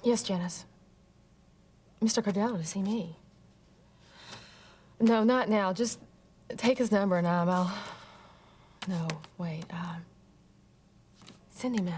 Yes, Janice. Mr. Cardello to see me. No, not now. Just take his number and I'll... No, wait, send him in.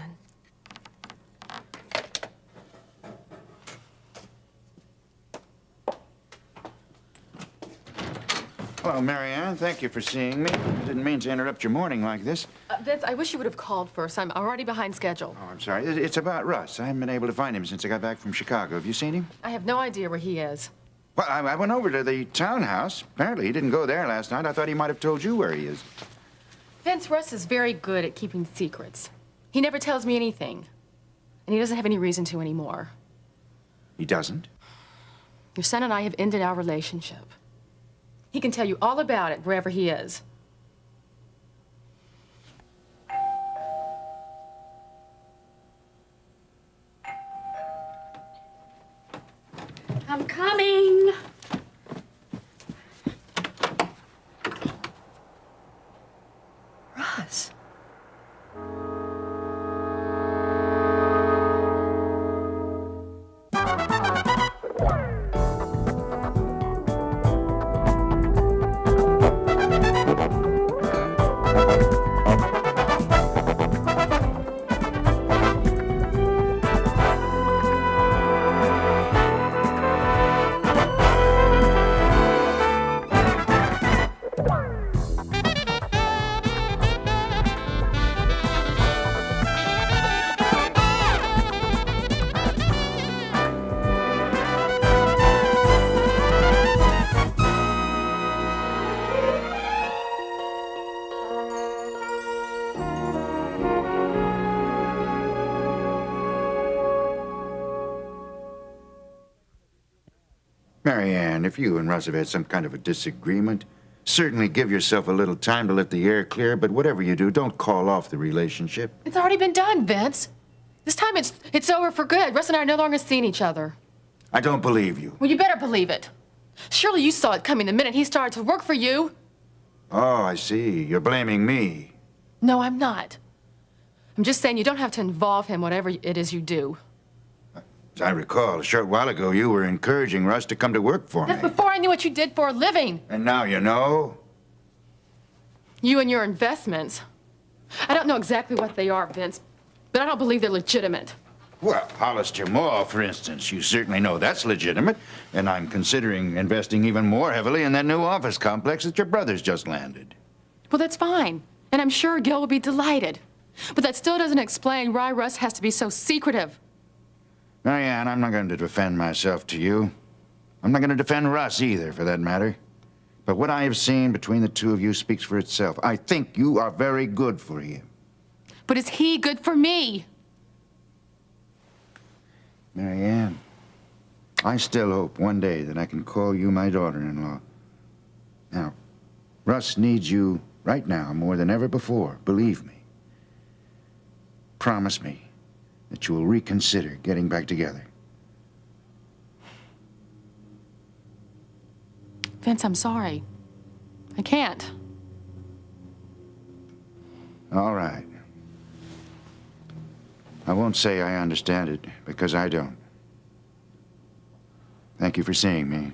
Hello, Mary Ann. Thank you for seeing me. I didn't mean to interrupt your morning like this. Vince, I wish you would have called first. I'm already behind schedule. Oh, I'm sorry. It's about Russ. I haven't been able to find him since I got back from Chicago. Have you seen him? I have no idea where he is. Well, I went over to the townhouse. Apparently, he didn't go there last night. I thought he might have told you where he is. Vince, Russ is very good at keeping secrets. He never tells me anything. And he doesn't have any reason to anymore. He doesn't? Your son and I have ended our relationship. He can tell you all about it wherever he is. I'm coming. Russ. Mary Ann, if you and Russ have had some kind of a disagreement, certainly give yourself a little time to let the air clear, but whatever you do, don't call off the relationship. It's already been done, Vince. This time it's over for good. Russ and I are no longer seeing each other. I don't believe you. Well, you better believe it. Surely you saw it coming the minute he started to work for you. Oh, I see. You're blaming me. No, I'm not. I'm just saying you don't have to involve him, whatever it is you do. As I recall, a short while ago, you were encouraging Russ to come to work for me. That's before I knew what you did for a living. And now you know? You and your investments. I don't know exactly what they are, Vince, but I don't believe they're legitimate. Well, Hollister Mall, for instance, you certainly know that's legitimate, and I'm considering investing even more heavily in that new office complex that your brother's just landed. Well, that's fine, and I'm sure Gil will be delighted. But that still doesn't explain why Russ has to be so secretive. Mary Ann, I'm not going to defend myself to you. I'm not going to defend Russ either, for that matter. But what I have seen between the two of you speaks for itself. I think you are very good for him. But is he good for me? Mary Ann, I still hope one day that I can call you my daughter-in-law. Now, Russ needs you right now more than ever before, believe me. Promise me that you will reconsider getting back together. Vince, I'm sorry. I can't. All right. I won't say I understand it, because I don't. Thank you for seeing me.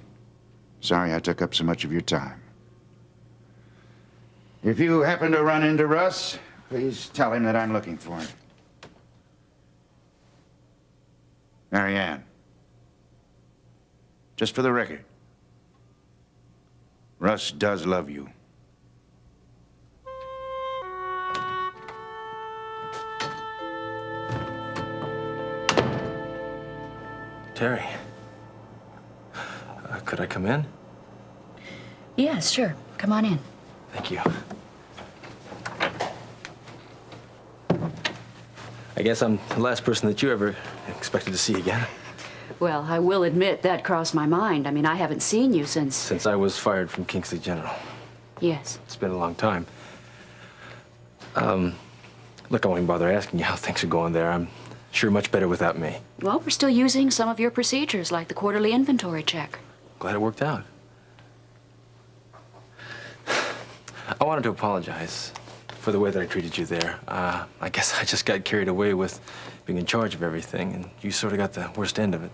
Sorry I took up so much of your time. If you happen to run into Russ, please tell him that I'm looking for him. Mary Ann, just for the record, Russ does love you. Terry, could I come in? Yeah, sure. Come on in. Thank you. I guess I'm the last person that you ever expected to see again. Well, I will admit that crossed my mind. I mean, I haven't seen you since... Since I was fired from Kingsley General. Yes. It's been a long time. Look, I won't even bother asking you how things are going there. I'm sure much better without me. Well, we're still using some of your procedures, like the quarterly inventory check. Glad it worked out. I wanted to apologize. for the way that I treated you there. I guess I just got carried away with being in charge of everything, and you sort of got the worst end of it.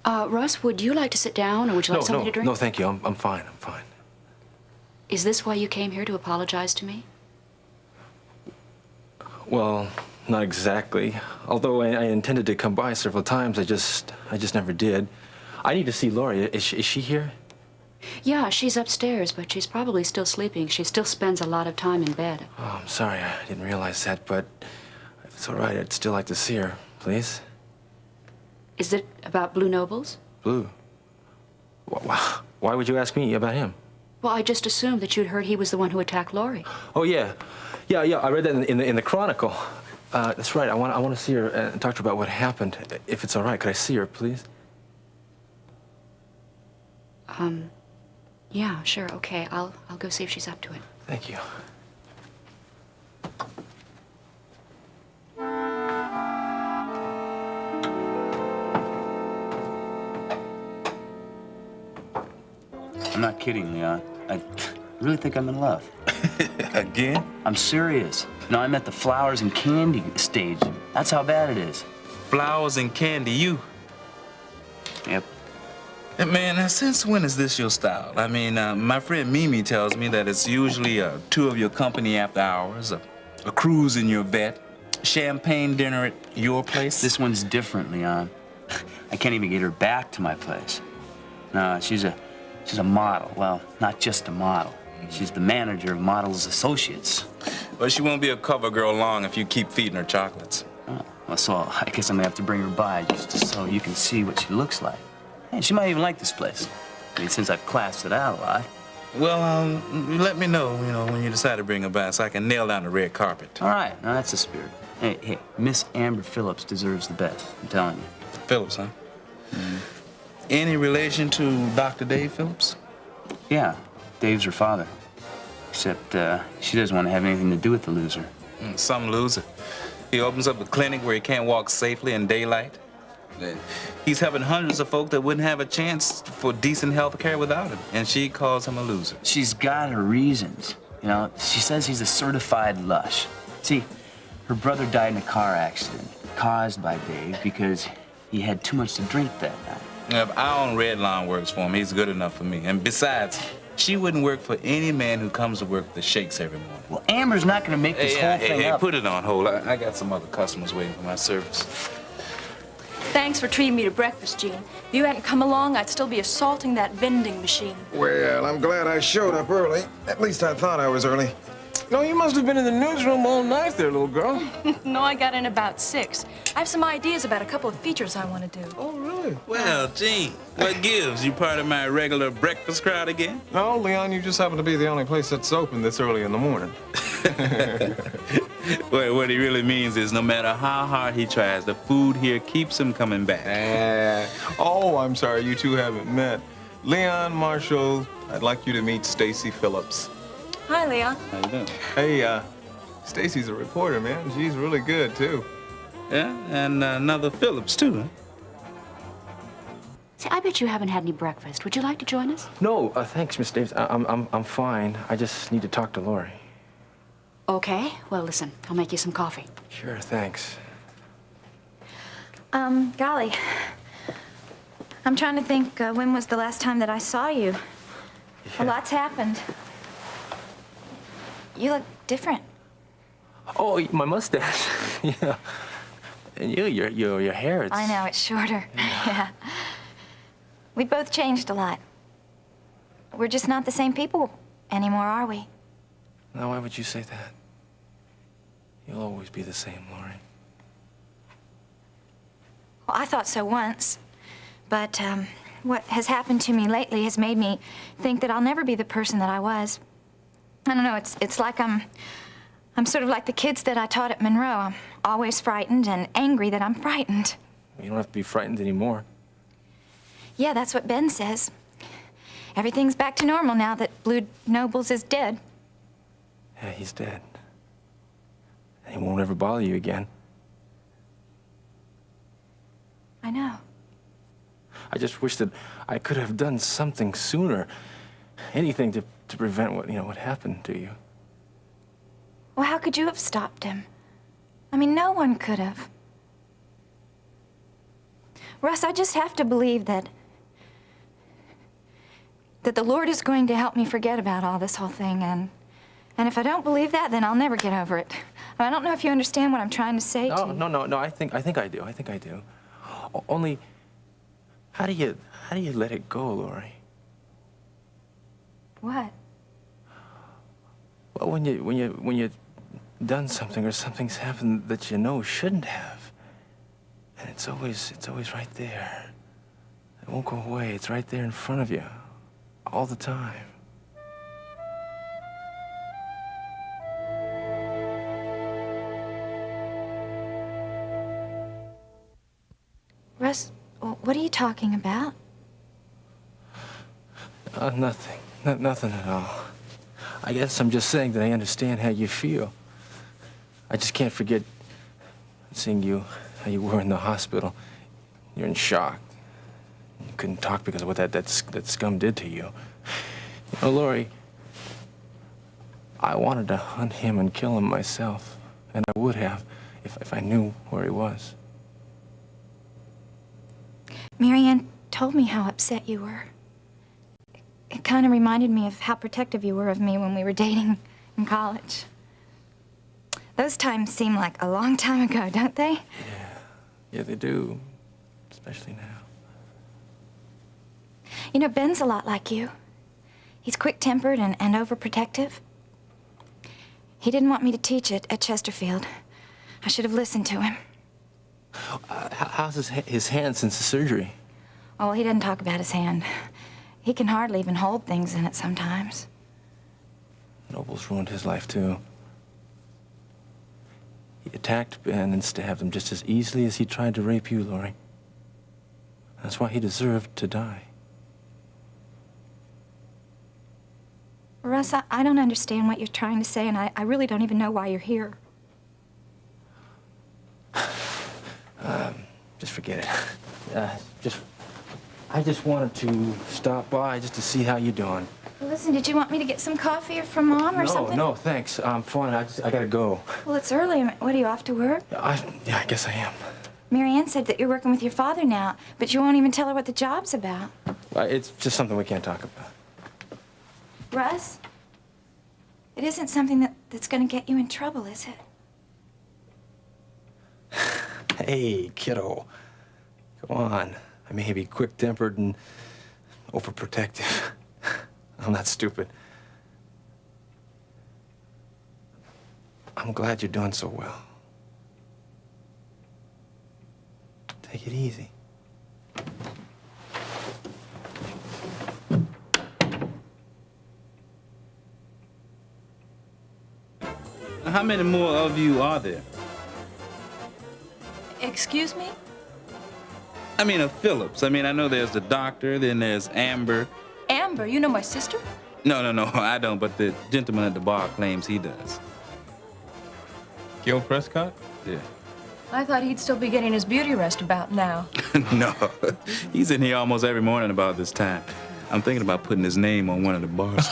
Russ, would you like to sit down, or would you like something to drink? No, thank you. I'm fine. I'm fine. Is this why you came here, to apologize to me? Well, not exactly. Although I intended to come by several times, I just never did. I need to see Lori. Is she here? Yeah, she's upstairs, but she's probably still sleeping. She still spends a lot of time in bed. Oh, I'm sorry. I didn't realize that, but if it's all right, I'd still like to see her, please. Is it about Blue Nobles? Blue? Why would you ask me about him? Well, I just assumed that you'd heard he was the one who attacked Lori. Oh, yeah. Yeah, I read that in the Chronicle. That's right. I want to see her and talk to her about what happened. If it's all right, could I see her, please? Yeah, sure, okay. I'll go see if she's up to it. Thank you. I'm not kidding, Leon. I really think I'm in love. Again? I'm serious. No, I'm at the flowers and candy stage. That's how bad it is. Flowers and candy, you. Yep. Hey, man, now, since when is this your style? I mean, my friend Mimi tells me that it's usually a tour of your company after hours, a cruise in your vet, champagne dinner at your place. This one's different, Leon. I can't even get her back to my place. No, she's a model. Well, not just a model. She's the manager of Models Associates. But she won't be a cover girl long if you keep feeding her chocolates. Oh, well, so I guess I'm gonna have to bring her by just so you can see what she looks like. Hey, she might even like this place. I mean, since I've classed it out a lot. Well, let me know, when you decide to bring her by so I can nail down the red carpet. All right, now that's the spirit. Hey, Miss Amber Phillips deserves the best, I'm telling you. Phillips, huh? Mm-hmm. Any relation to Dr. Dave Phillips? Yeah, Dave's her father. Except she doesn't want to have anything to do with the loser. Some loser. He opens up a clinic where he can't walk safely in daylight. He's helping hundreds of folk that wouldn't have a chance for decent health care without him, and she calls him a loser. She's got her reasons. You know, she says he's a certified lush. See, her brother died in a car accident caused by Dave because he had too much to drink that night. If our own Red Lawn works for him, he's good enough for me. And besides, she wouldn't work for any man who comes to work with the shakes every morning. Well, Amber's not gonna make this whole thing up. Put it on hold. I got some other customers waiting for my service. Thanks for treating me to breakfast, Gene. If you hadn't come along, I'd still be assaulting that vending machine. Well, I'm glad I showed up early. At least I thought I was early. No, you must have been in the newsroom all night there, little girl. No, I got in about 6. I have some ideas about a couple of features I want to do. Oh, really? Well, Gene, what gives? You part of my regular breakfast crowd again? No, Leon, you just happen to be the only place that's open this early in the morning. Well, what he really means is no matter how hard he tries, the food here keeps him coming back. Oh, I'm sorry, you two haven't met. Leon, Marshall, I'd like you to meet Stacy Phillips. Hi, Leon. How you doing? Hey, Stacy's a reporter, man. She's really good, too. Yeah, and another Phillips, too, huh? See, I bet you haven't had any breakfast. Would you like to join us? No, thanks, Miss Davis. I'm fine. I just need to talk to Lori. Okay. Well, listen, I'll make you some coffee. Sure, thanks. Golly. I'm trying to think, when was the last time that I saw you? A lot's happened. You look different. Oh, my mustache. Yeah. And your hair, it's... I know, it's shorter. Yeah. We both changed a lot. We're just not the same people anymore, are we? Now, why would you say that? You'll always be the same, Lori. Well, I thought so once. But, what has happened to me lately has made me think that I'll never be the person that I was. I don't know, it's like I'm sort of like the kids that I taught at Monroe. I'm always frightened and angry that I'm frightened. You don't have to be frightened anymore. Yeah, that's what Ben says. Everything's back to normal now that Blue Nobles is dead. Yeah, he's dead. And he won't ever bother you again. I know. I just wish that I could have done something sooner. Anything to prevent what happened to you. Well, how could you have stopped him? I mean, no one could have. Russ, I just have to believe that the Lord is going to help me forget about all this whole thing, and if I don't believe that, then I'll never get over it. I don't know if you understand what I'm trying to say to you. No, I think I do. I think I do. Only, how do you let it go, Lori? What? Well, when you've done something or something's happened that you know shouldn't have, and it's always right there. It won't go away. It's right there in front of you, all the time. Russ, what are you talking about? Nothing. Nothing at all. I guess I'm just saying that I understand how you feel. I just can't forget seeing you, how you were in the hospital. You're in shock. You couldn't talk because of what that scum did to you. You know, Lori, I wanted to hunt him and kill him myself, and I would have if I knew where he was. Marianne told me how upset you were. It kind of reminded me of how protective you were of me when we were dating in college. Those times seem like a long time ago, don't they? Yeah, they do, especially now. You know, Ben's a lot like you. He's quick-tempered and overprotective. He didn't want me to teach at Chesterfield. I should have listened to him. How's his hand since the surgery? Oh, well, he doesn't talk about his hand. He can hardly even hold things in it sometimes. Noble's ruined his life, too. He attacked Ben and stabbed him just as easily as he tried to rape you, Lori. That's why he deserved to die. Russ, I don't understand what you're trying to say, and I really don't even know why you're here. Just forget it. I just wanted to stop by just to see how you're doing. Listen, did you want me to get some coffee or from Mom or something? No, thanks. I'm fine. I gotta go. Well, it's early. What, are you off to work? Yeah, I guess I am. Marianne said that you're working with your father now, but you won't even tell her what the job's about. It's just something we can't talk about. Russ, it isn't something that's gonna get you in trouble, is it? Hey, kiddo. Go on. I may be quick-tempered and overprotective. I'm not stupid. I'm glad you're doing so well. Take it easy. How many more of you are there? Excuse me? I mean, of Phillips. I mean, I know there's the doctor, then there's Amber. Amber, you know my sister? No, I don't, but the gentleman at the bar claims he does. Gil Prescott? Yeah. I thought he'd still be getting his beauty rest about now. No, he's in here almost every morning about this time. I'm thinking about putting his name on one of the bars.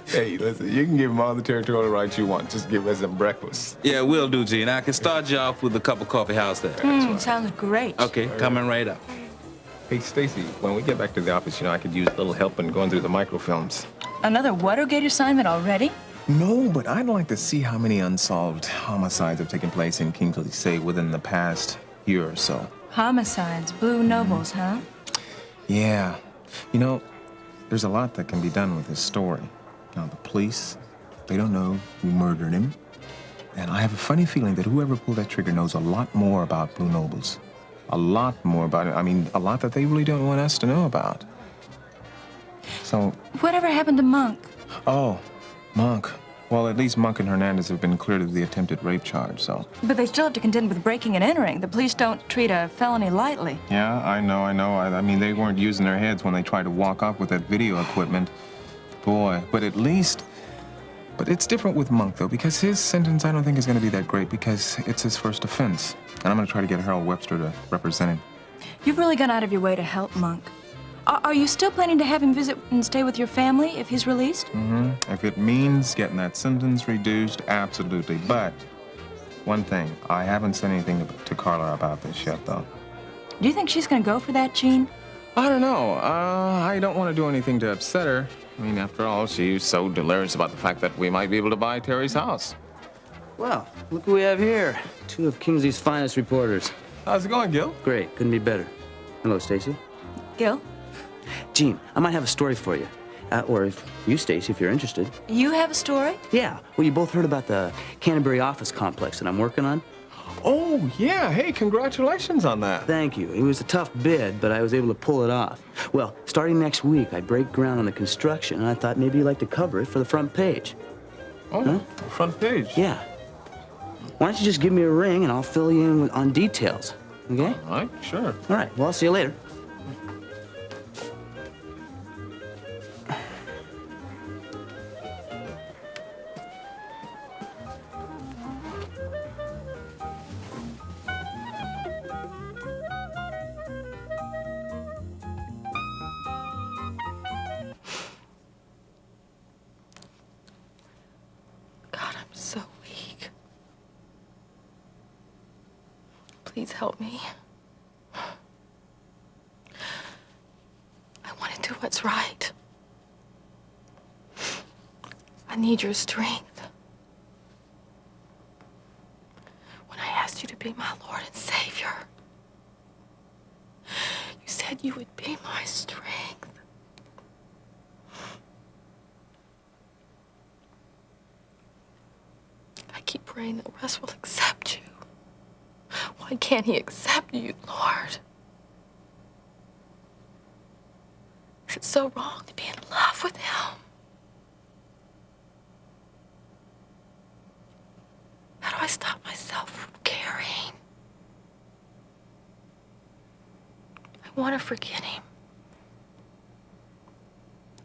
Hey, listen, you can give him all the territorial rights you want. Just give us some breakfast. Yeah, will do, Gene. I can start you off with a cup of coffee house there. Sounds great. Okay, coming right up. Hey, Stacy, when we get back to the office, I could use a little help in going through the microfilms. Another Watergate assignment already? No, but I'd like to see how many unsolved homicides have taken place in Kingsley, say, within the past year or so. Homicides, blue nobles, huh? Yeah. There's a lot that can be done with this story. Now, the police, they don't know who murdered him. And I have a funny feeling that whoever pulled that trigger knows a lot more about Blue Nobles. A lot more about it. I mean, a lot that they really don't want us to know about. So... Whatever happened to Monk? Oh, Monk. Well, at least Monk and Hernandez have been cleared of the attempted rape charge, so... But they still have to contend with breaking and entering. The police don't treat a felony lightly. Yeah, I know. I mean, they weren't using their heads when they tried to walk off with that video equipment. Boy, but at least... But it's different with Monk, though, because his sentence I don't think is going to be that great because it's his first offense. And I'm going to try to get Harold Webster to represent him. You've really gone out of your way to help Monk. Are you still planning to have him visit and stay with your family if he's released? If it means getting that sentence reduced, absolutely. But one thing, I haven't said anything to Carla about this yet, though. Do you think she's gonna go for that, Gene? I don't know. I don't want to do anything to upset her. I mean, after all, she's so delirious about the fact that we might be able to buy Terry's house. Well, look who we have here. Two of Kingsley's finest reporters. How's it going, Gil? Great, couldn't be better. Hello, Stacy. Gil? Gene, I might have a story for you. Or if you, Stacy, if you're interested. You have a story? Yeah. Well, you both heard about the Canterbury office complex that I'm working on? Oh, yeah. Hey, congratulations on that. Thank you. It was a tough bid, but I was able to pull it off. Well, starting next week, I break ground on the construction, and I thought maybe you'd like to cover it for the front page. Oh, huh? Front page? Yeah. Why don't you just give me a ring, and I'll fill you in on details, okay? All right, sure. All right. Well, I'll see you later. God, I'm so weak. Please help me. I want to do what's right. I need your strength. When I asked you to be my Lord and Savior, you said you would be my strength. I keep praying that Russ will accept you. Why can't he accept you, Lord? Is it so wrong to be in love with him? How do I stop myself from caring? I want to forget him.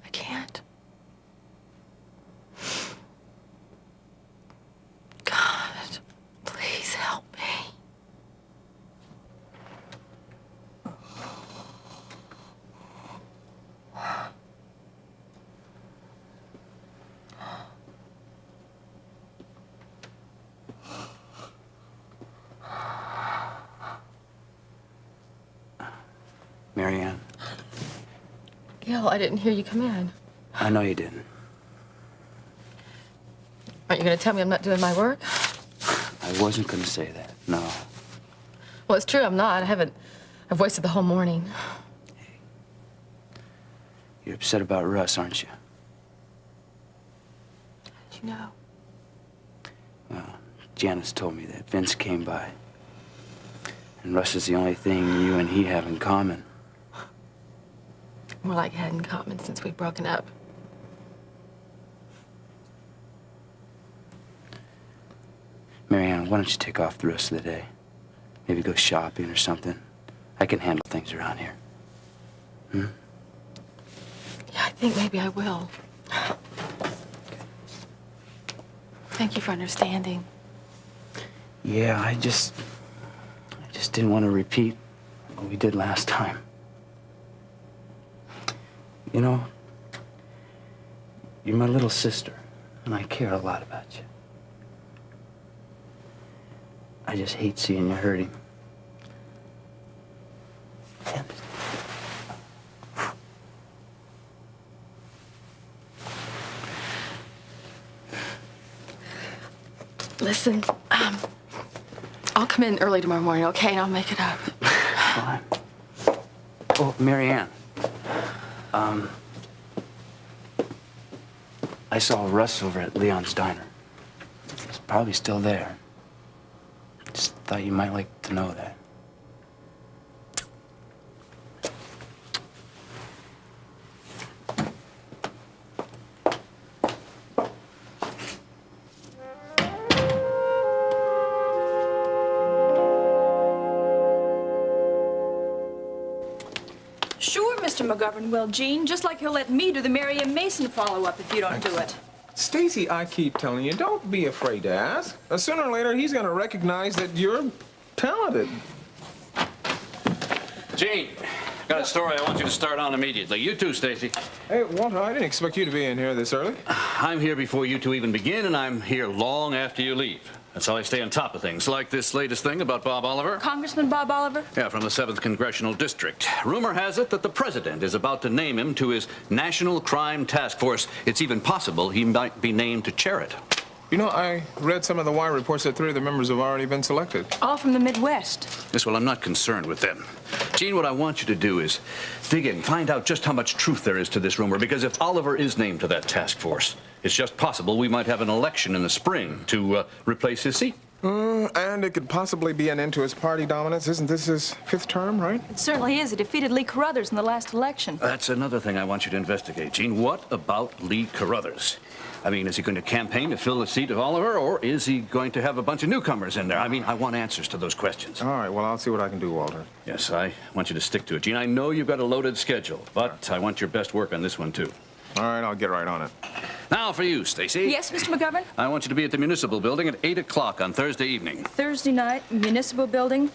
I can't. God, please help me. Marianne, Gil, I didn't hear you come in. I know you didn't. Aren't you going to tell me I'm not doing my work? I wasn't going to say that, no. Well, it's true, I'm not. I've wasted the whole morning. You're upset about Russ, aren't you? How did you know? Well, Janice told me that Vince came by. And Russ is the only thing you and he have in common. More like had in common since we've broken up. Marianne, why don't you take off the rest of the day? Maybe go shopping or something. I can handle things around here. Hmm? Yeah, I think maybe I will. Thank you for understanding. Yeah, I just didn't want to repeat what we did last time. You know, you're my little sister, and I care a lot about you. I just hate seeing you hurting. Listen, I'll come in early tomorrow morning, okay? And I'll make it up. Fine. Oh, Marianne. I saw Russ over at Leon's diner. He's probably still there. Just thought you might like to know that. Sure, Mr. McGovern will, Gene. Just like he'll let me do the Mary M. Mason follow-up if you don't do it. Stacy, I keep telling you, don't be afraid to ask. Sooner or later, he's going to recognize that you're talented. Gene, Got a story I want you to start on immediately. You too, Stacy. Hey, Walter, I didn't expect you to be in here this early. I'm here before you two even begin, and I'm here long after you leave. That's how I stay on top of things, like this latest thing about Bob Oliver. Congressman Bob Oliver? Yeah, from the 7th Congressional District. Rumor has it that the president is about to name him to his National Crime Task Force. It's even possible he might be named to chair it. You know, I read some of the wire reports that 3 of the members have already been selected. All from the Midwest. Yes, well, I'm not concerned with them. Gene, what I want you to do is dig in, find out just how much truth there is to this rumor, because if Oliver is named to that task force, it's just possible we might have an election in the spring to replace his seat. And it could possibly be an end to his party dominance. Isn't this his 5th term, right? It certainly is. He defeated Lee Carruthers in the last election. That's another thing I want you to investigate, Gene. What about Lee Carruthers? I mean, is he going to campaign to fill the seat of Oliver, or is he going to have a bunch of newcomers in there? I mean, I want answers to those questions. All right, well, I'll see what I can do, Walter. Yes, I want you to stick to it. Gene, I know you've got a loaded schedule, but I want your best work on this one, too. All right, I'll get right on it. Now for you, Stacy. Yes, Mr. McGovern? I want you to be at the Municipal Building at 8 o'clock on Thursday evening. Thursday night, Municipal Building.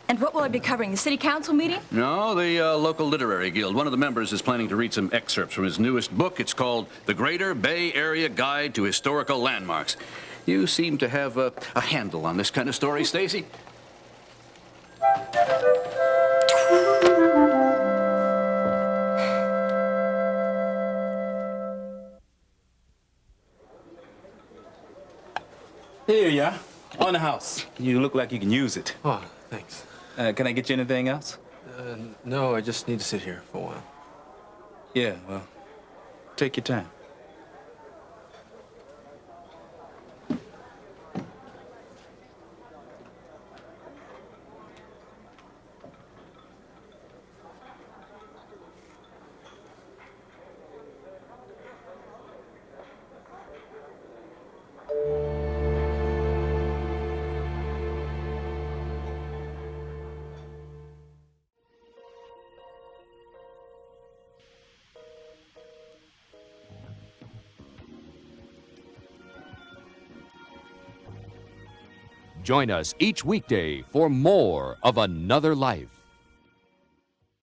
And what will I be covering? The City Council meeting? No, the local literary guild. One of the members is planning to read some excerpts from his newest book. It's called The Greater Bay Area Guide to Historical Landmarks. You seem to have a handle on this kind of story, Stacy. Here you are, on the house. You look like you can use it. Oh, thanks. Can I get you anything else? No, I just need to sit here for a while. Yeah, well, take your time. Join us each weekday for more of Another Life.